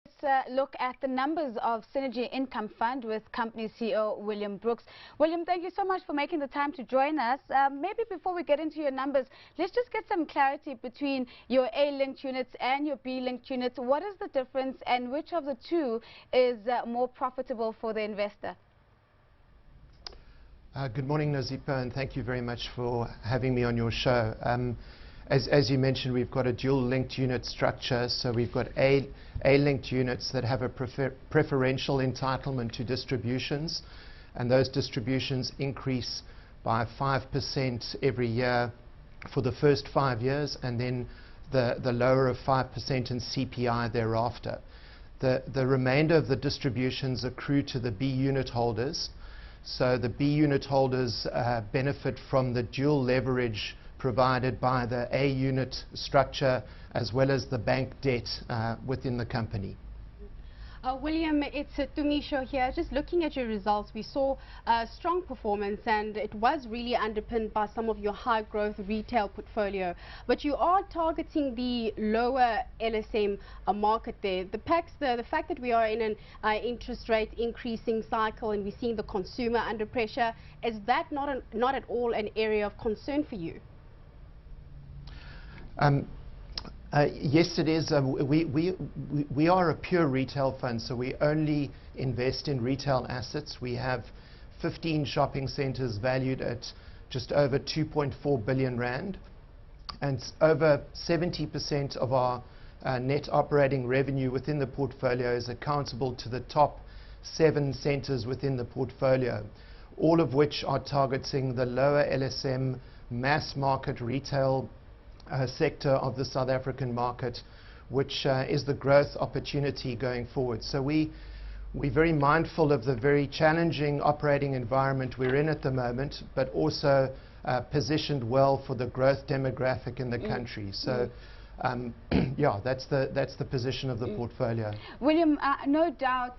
Let's look at the numbers of Synergy Income Fund with company CEO William Brooks. William, thank you so much for making the time to join us. Maybe before we get into your numbers, let's just get some clarity between your A-linked units and your B-linked units. What is the difference and which of the two is more profitable for the investor? Good morning, Nazipa, and thank you very much for having me on your show. As you mentioned, we've got a dual-linked unit structure, so we've got A-linked units that have a preferential entitlement to distributions, and those distributions increase by 5% every year for the first 5 years, and then the lower of 5% in CPI thereafter. The remainder of the distributions accrue to the B unit holders, so the B unit holders benefit from the dual leverage provided by the A unit structure as well as the bank debt within the company. William, it's Tumisho here. Just looking at your results, we saw strong performance, and it was really underpinned by some of your high growth retail portfolio. But you are targeting the lower LSM market there. The fact that we are in an interest rate increasing cycle and we're seeing the consumer under pressure, is that not at all an area of concern for you? Yes, it is. We are a pure retail fund, so we only invest in retail assets. We have 15 shopping centres valued at just over 2.4 billion rand, and over 70% of our net operating revenue within the portfolio is accountable to the top 7 centres within the portfolio, all of which are targeting the lower LSM mass market retail sector of the South African market, which is the growth opportunity going forward. So we're very mindful of the very challenging operating environment we're in at the moment, but also positioned well for the growth demographic in the country. So yeah, that's the position of the portfolio. William, no doubt,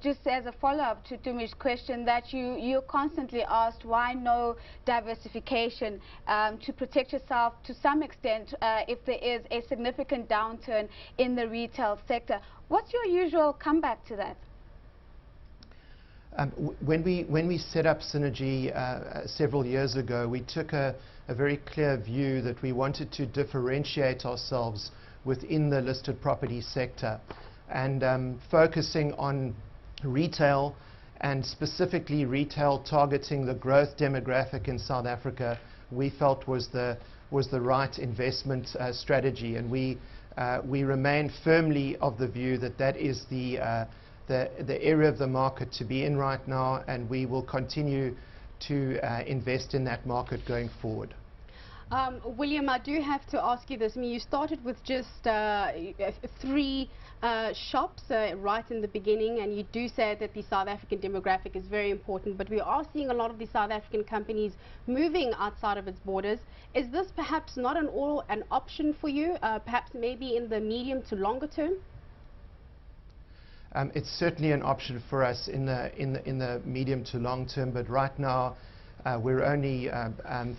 just as a follow-up to Tumish's question, that you're constantly asked why no diversification to protect yourself to some extent if there is a significant downturn in the retail sector. What's your usual comeback to that? When we set up Synergy several years ago, we took a very clear view that we wanted to differentiate ourselves within the listed property sector, and focusing on retail, and specifically retail targeting the growth demographic in South Africa, we felt was the right investment strategy, and we remain firmly of the view that that is the area of the market to be in right now, and we will continue to invest in that market going forward. William, I do have to ask you this. I mean, you started with just 3 shops right in the beginning, and you do say that the South African demographic is very important, but we are seeing a lot of the South African companies moving outside of its borders. Is this perhaps not an option for you, perhaps maybe in the medium to longer term? It's certainly an option for us in the medium to long term, but right now we're only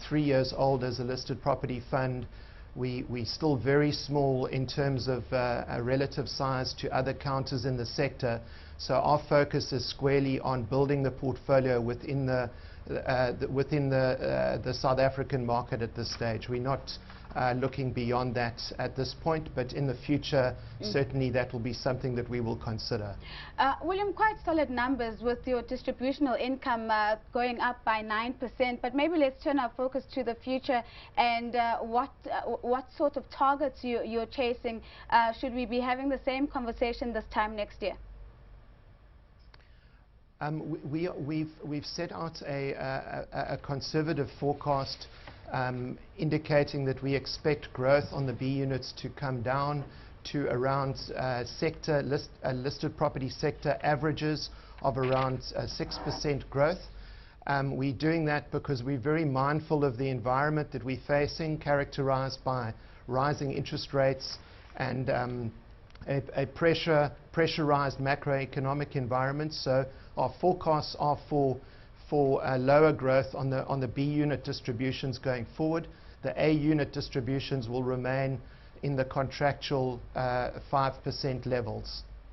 3 years old as a listed property fund. We're still very small in terms of a relative size to other counters in the sector, so our focus is squarely on building the portfolio within the South African market at this stage. We're not looking beyond that at this point, but in the future, certainly that will be something that we will consider. William, quite solid numbers with your distributional income going up by 9%, but maybe let's turn our focus to the future and what sort of targets you're chasing. Should we be having the same conversation this time next year? We've set out a conservative forecast indicating that we expect growth on the B units to come down to around listed property sector averages of around 6% growth. We're doing that because we're very mindful of the environment that we're facing, characterized by rising interest rates and a pressurized macroeconomic environment. So our forecasts are for lower growth on the B unit distributions going forward. The A unit distributions will remain in the contractual 5% levels.